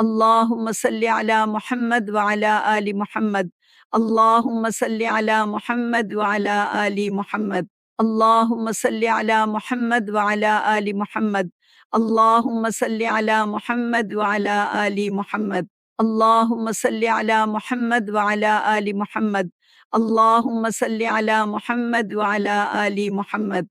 اللهم صل على محمد وعلى آل محمد. اللهم صل على محمد وعلى آل محمد. اللهم صل على محمد وعلى آل محمد. اللهم صل على محمد وعلى آل محمد. اللهم صل على محمد وعلى آل محمد. اللهم صل على محمد وعلى آل محمد.